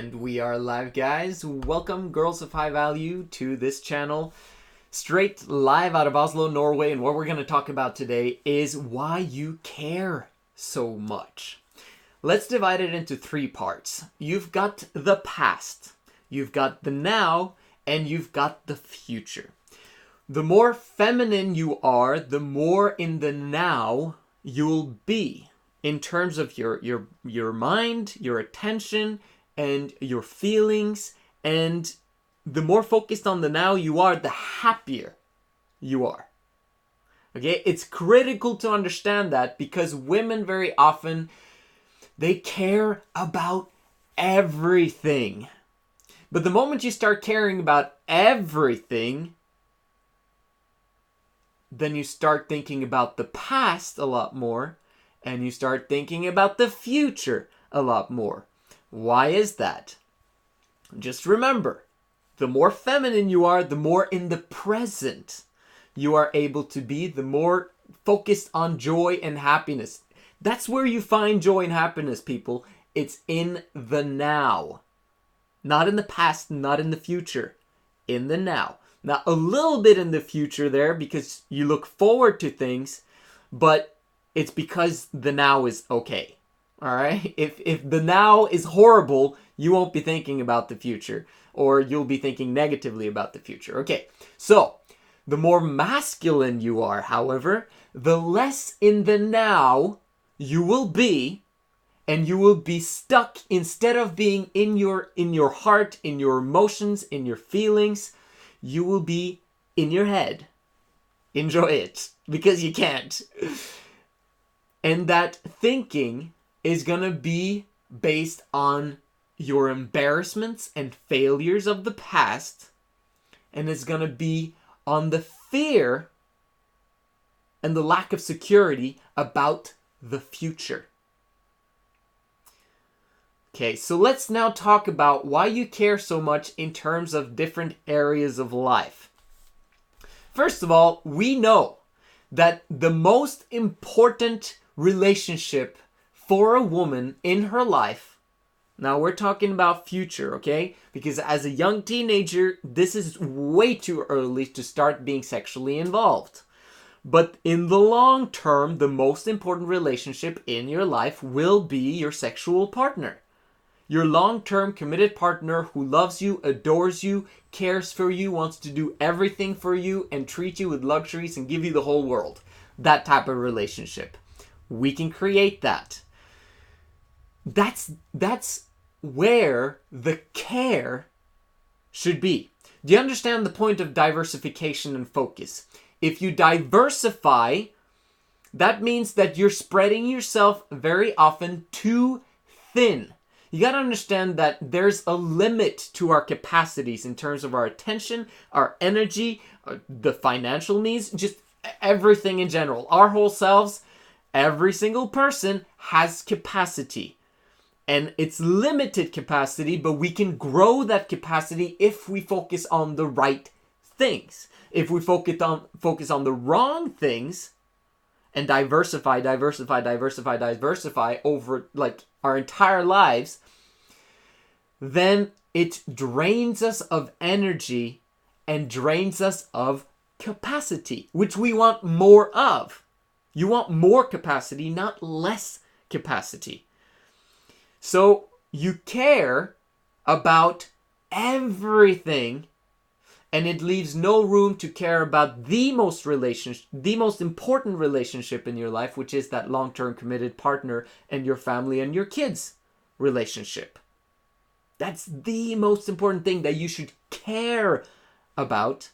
And we are live, guys. Welcome, girls of high value, to this channel. Straight live out of Oslo, Norway. And what we're going to talk about today is why you care so much. Let's divide it into three parts. You've got the past, you've got the now, and you've got the future. The more feminine you are, the more in the now you'll be in terms of your mind, your attention, and your feelings. And the more focused on the now you are, the happier you are. Okay, it's critical to understand that, because women very often, they care about everything. But the moment you start caring about everything, then you start thinking about the past a lot more, and you start thinking about the future a lot more. Why is that? Just remember, the more feminine you are, the more in the present you are able to be, the more focused on joy and happiness. That's where you find joy and happiness, people. It's in the now. Not in the past, not in the future. In the now. Now, a little bit in the future there, because you look forward to things, but it's because the now is okay. All right? If the now is horrible, you won't be thinking about the future, or you'll be thinking negatively about the future. Okay, so the more masculine you are, however, the less in the now you will be, and you will be stuck. Instead of being in your heart, in your emotions, in your feelings, you will be in your head. Enjoy it, because you can't. And that thinking is going to be based on your embarrassments and failures of the past, and it's going to be on the fear and the lack of security about the future. Okay, so let's now talk about why you care so much in terms of different areas of life. First of all, we know that the most important relationship for a woman in her life, now we're talking about future, okay? Because as a young teenager, this is way too early to start being sexually involved. But in the long term, the most important relationship in your life will be your sexual partner. Your long-term committed partner who loves you, adores you, cares for you, wants to do everything for you, and treat you with luxuries and give you the whole world. That type of relationship. We can create that. That's where the care should be. Do you understand the point of diversification and focus? If you diversify, that means that you're spreading yourself very often too thin. You got to understand that there's a limit to our capacities in terms of our attention, our energy, the financial needs, just everything in general. Our whole selves, every single person has capacity. And it's limited capacity, but we can grow that capacity if we focus on the right things. If we focus on the wrong things and diversify over like our entire lives, then it drains us of energy and drains us of capacity, which we want more of. You want more capacity, not less capacity. So you care about everything, and it leaves no room to care about the most important relationship in your life, which is that long-term committed partner and your family and your kids relationship. That's the most important thing that you should care about.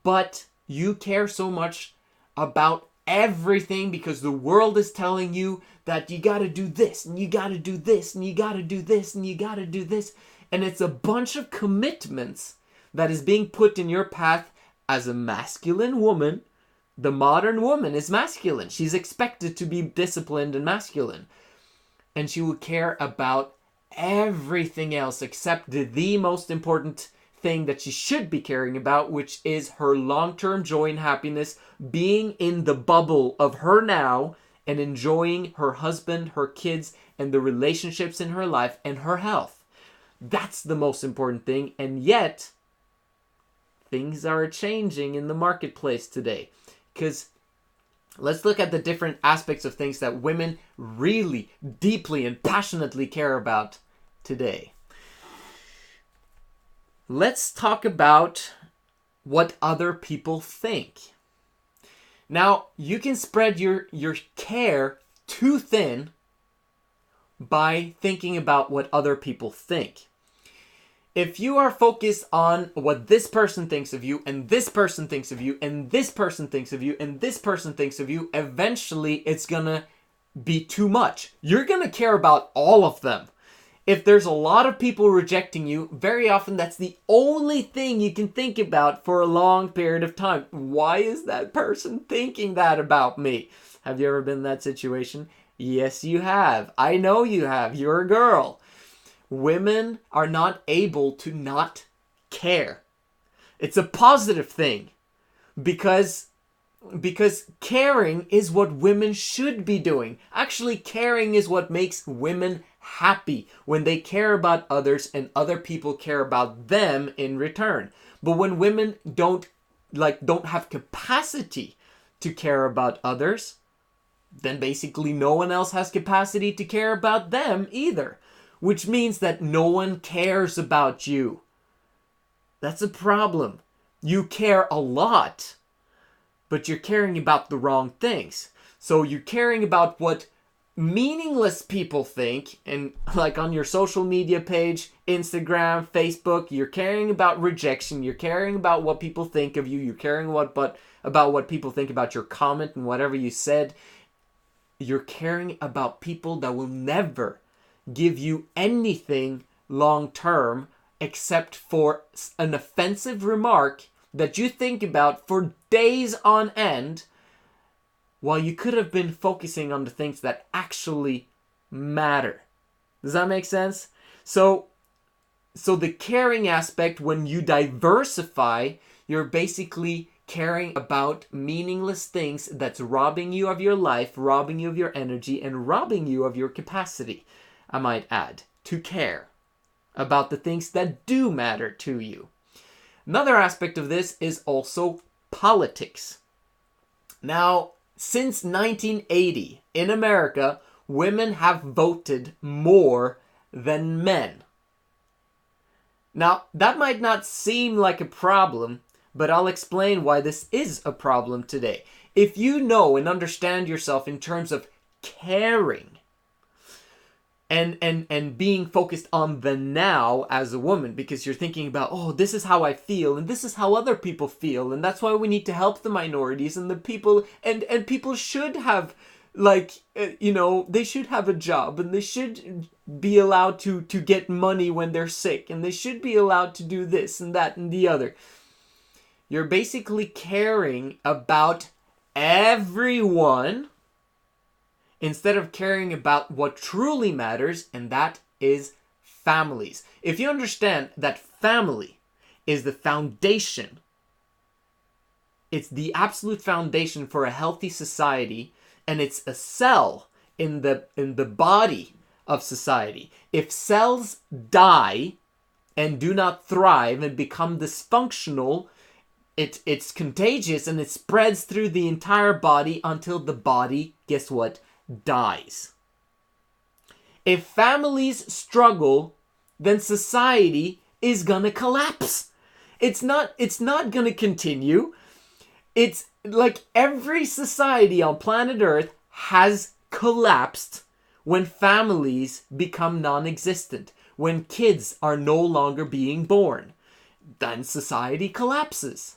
But you care so much about everything because the world is telling you that you got to do this, and you got to do this, and you got to do this, and you got to do this. And it's a bunch of commitments that is being put in your path as a masculine woman. The modern woman is masculine. She's expected to be disciplined and masculine. And she will care about everything else except the most important thing that she should be caring about, which is her long-term joy and happiness, being in the bubble of her now and enjoying her husband, her kids, and the relationships in her life and her health. That's the most important thing. And yet, things are changing in the marketplace today. Because let's look at the different aspects of things that women really deeply and passionately care about today. Let's talk about what other people think. Now, you can spread your care too thin by thinking about what other people think. If you are focused on what this person thinks of you, and this person thinks of you, and this person thinks of you, and this person thinks of you, eventually it's gonna be too much. You're gonna care about all of them. If there's a lot of people rejecting you, very often that's the only thing you can think about for a long period of time. Why is that person thinking that about me? Have you ever been in that situation? Yes, you have. I know you have. You're a girl. Women are not able to not care. It's a positive thing because caring is what women should be doing. Actually, caring is what makes women happy when they care about others and other people care about them in return. But when women don't have capacity to care about others, then basically no one else has capacity to care about them either. Which means that no one cares about you. That's a problem. You care a lot, but you're caring about the wrong things. So you're caring about what meaningless people think, and like on your social media page, Instagram, Facebook, you're caring about rejection, you're caring about what people think of you, you're caring about what people think about your comment and whatever you said. You're caring about people that will never give you anything long term except for an offensive remark that you think about for days on end, while you could have been focusing on the things that actually matter. Does that make sense? So the caring aspect, when you diversify, you're basically caring about meaningless things that's robbing you of your life, robbing you of your energy, and robbing you of your capacity, I might add, to care about the things that do matter to you. Another aspect of this is also politics. Now, since 1980, in America, women have voted more than men. Now, that might not seem like a problem, but I'll explain why this is a problem today. If you know and understand yourself in terms of caring, and being focused on the now as a woman, because you're thinking about, oh, this is how I feel and this is how other people feel, and that's why we need to help the minorities and the people, and people should have they should have a job, and they should be allowed to get money when they're sick, and they should be allowed to do this and that and the other. You're basically caring about everyone instead of caring about what truly matters, and that is families. If you understand that family is the foundation, it's the absolute foundation for a healthy society, and it's a cell in the body of society. If cells die and do not thrive and become dysfunctional, it's contagious, and it spreads through the entire body until the body, guess what, dies. If families struggle, then society is gonna collapse. It's not gonna continue. It's like every society on planet Earth has collapsed when families become non-existent, when kids are no longer being born. Then society collapses.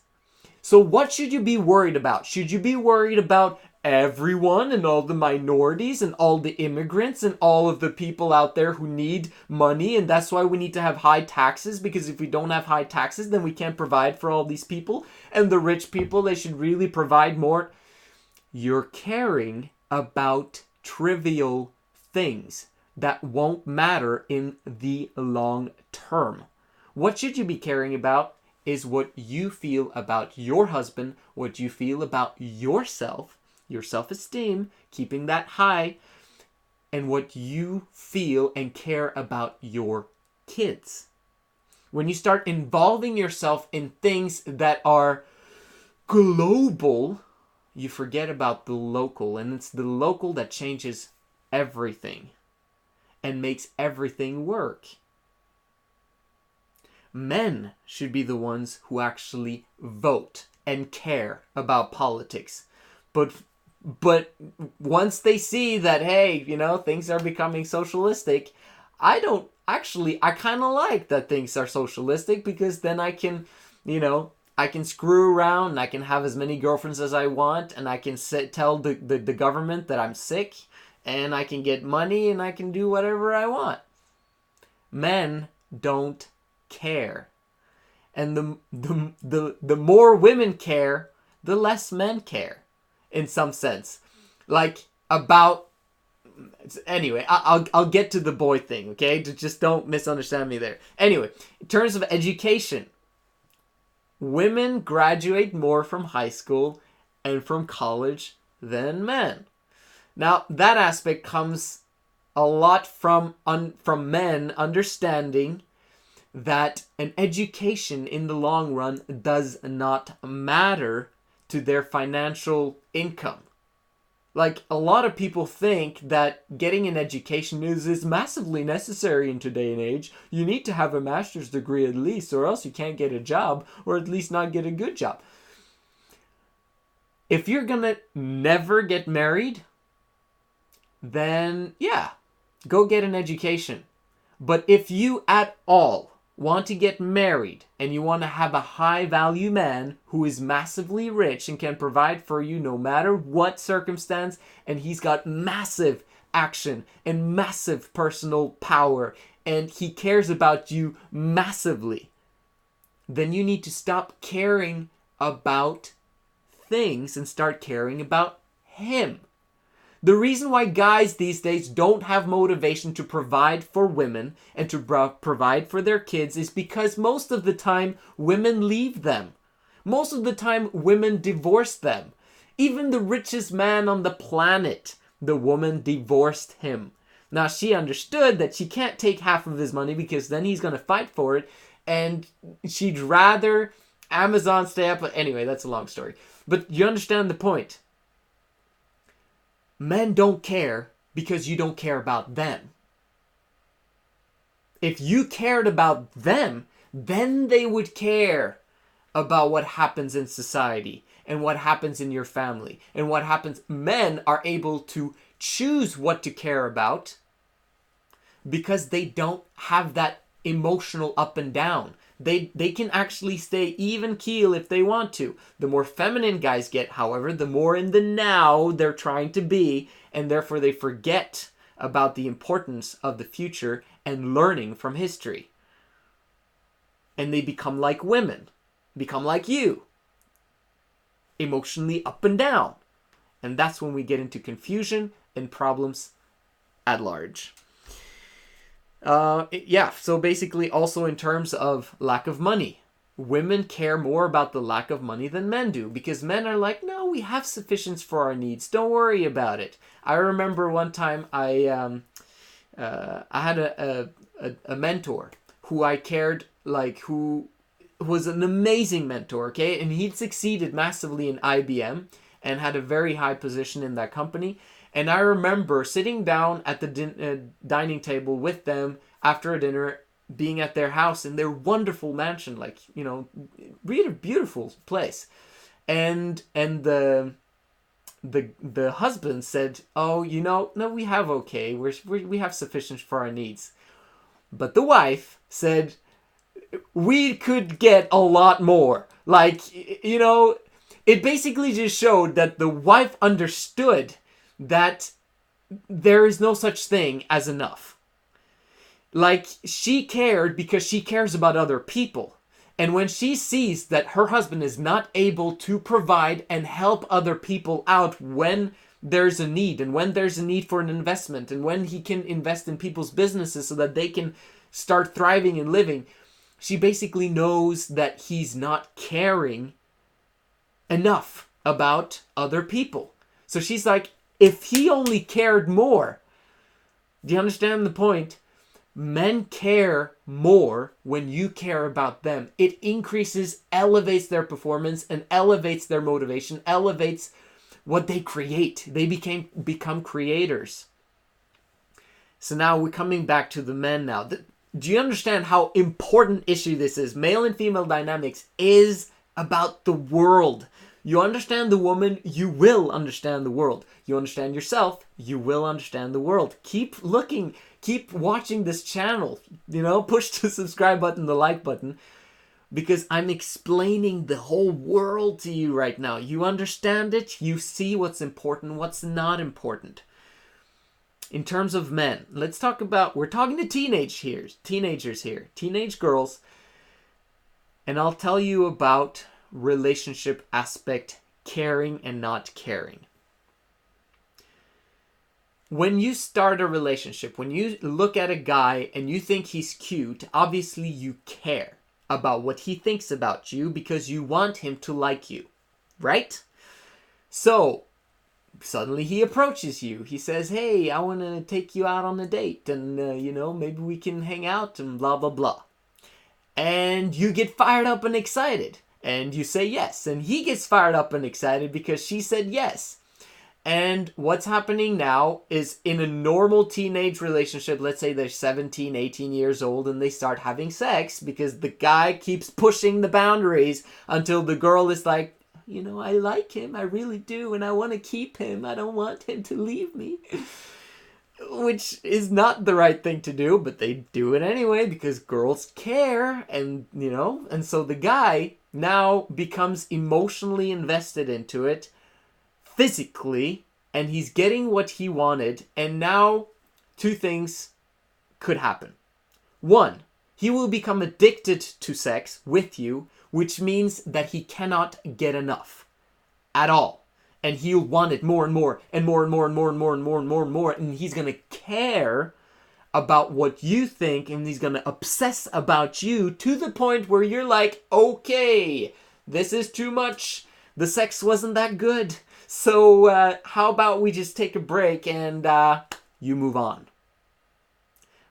So what should you be worried about? Should you be worried about everyone and all the minorities and all the immigrants and all of the people out there who need money, and that's why we need to have high taxes, because if we don't have high taxes, then we can't provide for all these people, and the rich people, they should really provide more? You're caring about trivial things that won't matter in the long term. What should you be caring about is what you feel about your husband, what you feel about yourself, your self-esteem, keeping that high, and what you feel and care about your kids. When you start involving yourself in things that are global, you forget about the local, and it's the local that changes everything and makes everything work. Men should be the ones who actually vote and care about politics. But once they see that, hey, things are becoming socialistic, I kind of like that things are socialistic, because then I can screw around, and I can have as many girlfriends as I want, and I can tell the government that I'm sick, and I can get money, and I can do whatever I want. Men don't care. And the more women care, the less men care, in some sense. Anyway, I'll get to the boy thing, okay? Just don't misunderstand me there. Anyway, in terms of education, women graduate more from high school and from college than men. Now, that aspect comes a lot from men understanding that an education in the long run does not matter to their financial income. Like, a lot of people think that getting an education is massively necessary in today and age. You need to have a master's degree at least, or else you can't get a job, or at least not get a good job. If you're gonna never get married, then yeah, go get an education. But if you at all want to get married, and you want to have a high value man who is massively rich and can provide for you no matter what circumstance, and he's got massive action and massive personal power, and he cares about you massively, then you need to stop caring about things and start caring about him. The reason why guys these days don't have motivation to provide for women and to provide for their kids is because most of the time women leave them. Most of the time women divorce them. Even the richest man on the planet, the woman divorced him. Now, she understood that she can't take half of his money because then he's going to fight for it, and she'd rather Amazon stay up. Anyway, that's a long story. But you understand the point. Men don't care because you don't care about them. If you cared about them, then they would care about what happens in society and what happens in your family and what happens. Men are able to choose what to care about because they don't have that emotional up and down. They can actually stay even keel if they want to. The more feminine guys get, however, the more in the now they're trying to be, and therefore they forget about the importance of the future and learning from history. And they become like women, become like you, emotionally up and down. And that's when we get into confusion and problems at large. So basically also in terms of lack of money, women care more about the lack of money than men do, because men are like, no, we have sufficient for our needs. Don't worry about it. I remember one time I had a mentor who I cared, like, who was an amazing mentor, okay? And he'd succeeded massively in IBM and had a very high position in that company. And I remember sitting down at the dining table with them after a dinner, being at their house in their wonderful mansion, like, really beautiful place. And the husband said, "Oh, no, we have okay. We have sufficient for our needs." But the wife said, "We could get a lot more." Like, it basically just showed that the wife understood that there is no such thing as enough. Like, she cared because she cares about other people. And when she sees that her husband is not able to provide and help other people out when there's a need, and when there's a need for an investment, and when he can invest in people's businesses so that they can start thriving and living, she basically knows that he's not caring enough about other people. So she's like, if he only cared more, Do you understand the point? Men care more when you care about them. It increases, elevates their performance, and elevates their motivation, elevates what they create. They become creators. So now we're coming back to the men now. Do you understand how important issue this is? Male and female dynamics is about the world. You understand the woman, you will understand the world. You understand yourself, you will understand the world. Keep looking, keep watching this channel. Push the subscribe button, the like button, because I'm explaining the whole world to you right now. You understand it, you see what's important, what's not important. In terms of men, let's talk about, we're talking to teenagers here, teenage girls, and I'll tell you about relationship aspect, caring and not caring. When you start a relationship, when you look at a guy and you think he's cute, obviously you care about what he thinks about you because you want him to like you, right? So suddenly he approaches you. He says, hey, I want to take you out on a date and, maybe we can hang out and blah, blah, blah. And you get fired up and excited. And you say yes. And he gets fired up and excited because she said yes. And what's happening now is in a normal teenage relationship, let's say they're 17, 18 years old and they start having sex because the guy keeps pushing the boundaries until the girl is like, I like him, I really do, and I want to keep him. I don't want him to leave me. Which is not the right thing to do, but they do it anyway because girls care. And, and so the guy now becomes emotionally invested into it, physically, and he's getting what he wanted. And now two things could happen. One, he will become addicted to sex with you, which means that he cannot get enough at all. And he'll want it more and more and more and more and more and more and more and more and more. And he's going to care about what you think, and he's going to obsess about you to the point where you're like, okay, this is too much. The sex wasn't that good. So how about we just take a break and you move on?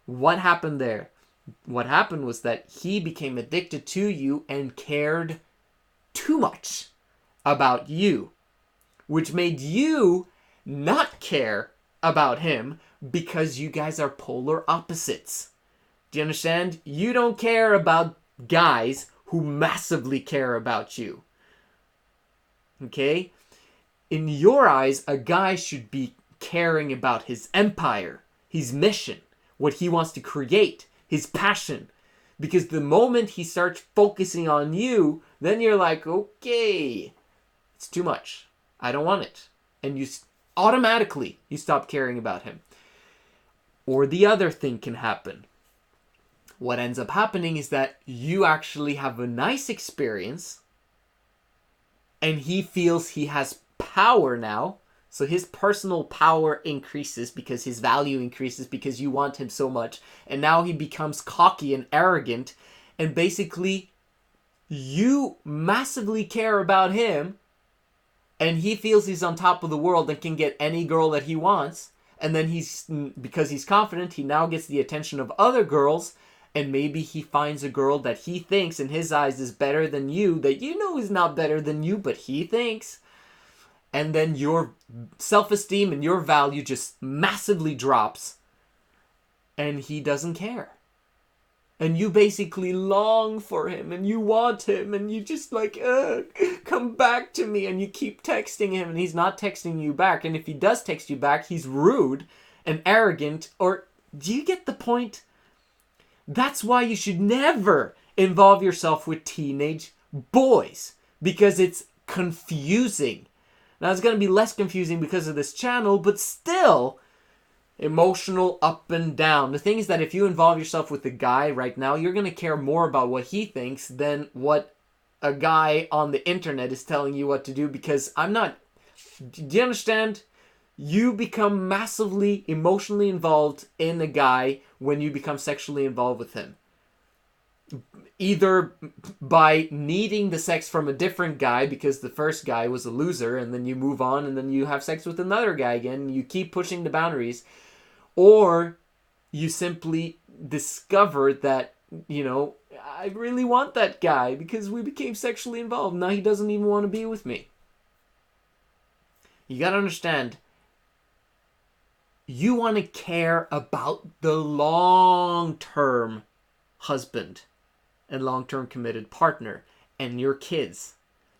What happened there? What happened was that he became addicted to you and cared too much about you, which made you not care about him because you guys are polar opposites. Do you understand? You don't care about guys who massively care about you. Okay? In your eyes, a guy should be caring about his empire, his mission, what he wants to create, his passion. Because the moment he starts focusing on you, then you're like, okay, it's too much. I don't want it. And you automatically, you stop caring about him. Or the other thing can happen. What ends up happening is that you actually have a nice experience and he feels he has power now. So his personal power increases because his value increases because you want him so much. And now he becomes cocky and arrogant. And basically, you massively care about him. And he feels he's on top of the world and can get any girl that he wants. And then because he's confident, he now gets the attention of other girls. And maybe he finds a girl that he thinks in his eyes is better than you. That you know is not better than you, but he thinks. And then your self-esteem and your value just massively drops. And he doesn't care. And you basically long for him. And you want him. And you just like, come back to me. And you keep texting him. And he's not texting you back. And if he does text you back, he's rude and arrogant. Or do you get the point? That's why you should never involve yourself with teenage boys. Because it's confusing. Now, it's going to be less confusing because of this channel, but still emotional up and down. The thing is that if you involve yourself with a guy right now, you're going to care more about what he thinks than what a guy on the internet is telling you what to do, because I'm not... Do you understand? You become massively emotionally involved in a guy when you become sexually involved with him. Either by needing the sex from a different guy because the first guy was a loser, and then you move on and then you have sex with another guy again and you keep pushing the boundaries, or you simply discover that, I really want that guy because we became sexually involved. Now he doesn't even want to be with me. You got to understand, you want to care about the long-term husband and long-term committed partner and your kids.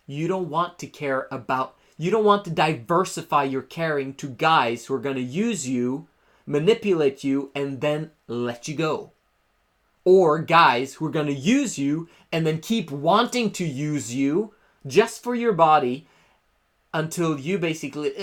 You don't want to diversify your caring to guys who are going to use you, manipulate you, and then let you go. Or guys who are going to use you and then keep wanting to use you just for your body until you basically,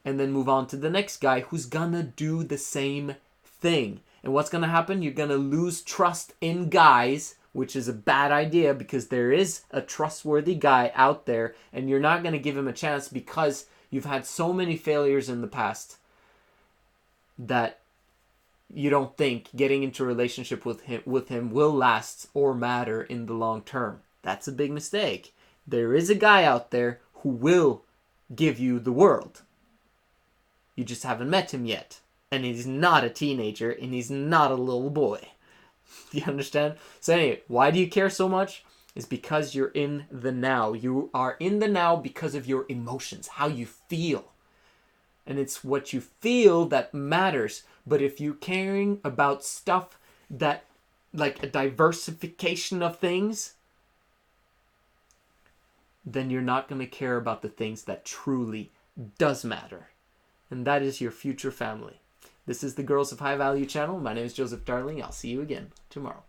and then move on to the next guy who's going to do the same thing. And what's going to happen? You're going to lose trust in guys, which is a bad idea because there is a trustworthy guy out there and you're not going to give him a chance because you've had so many failures in the past that you don't think getting into a relationship with him will last or matter in the long term. That's a big mistake. There is a guy out there who will give you the world. You just haven't met him yet. And he's not a teenager and he's not a little boy. Do you understand? So anyway, why do you care so much? It's because you're in the now. You are in the now because of your emotions, how you feel. And it's what you feel that matters. But if you're caring about stuff that, like a diversification of things, then you're not going to care about the things that truly does matter. And that is your future family. This is the Girls of High Value channel. My name is Joseph Darling. I'll see you again tomorrow.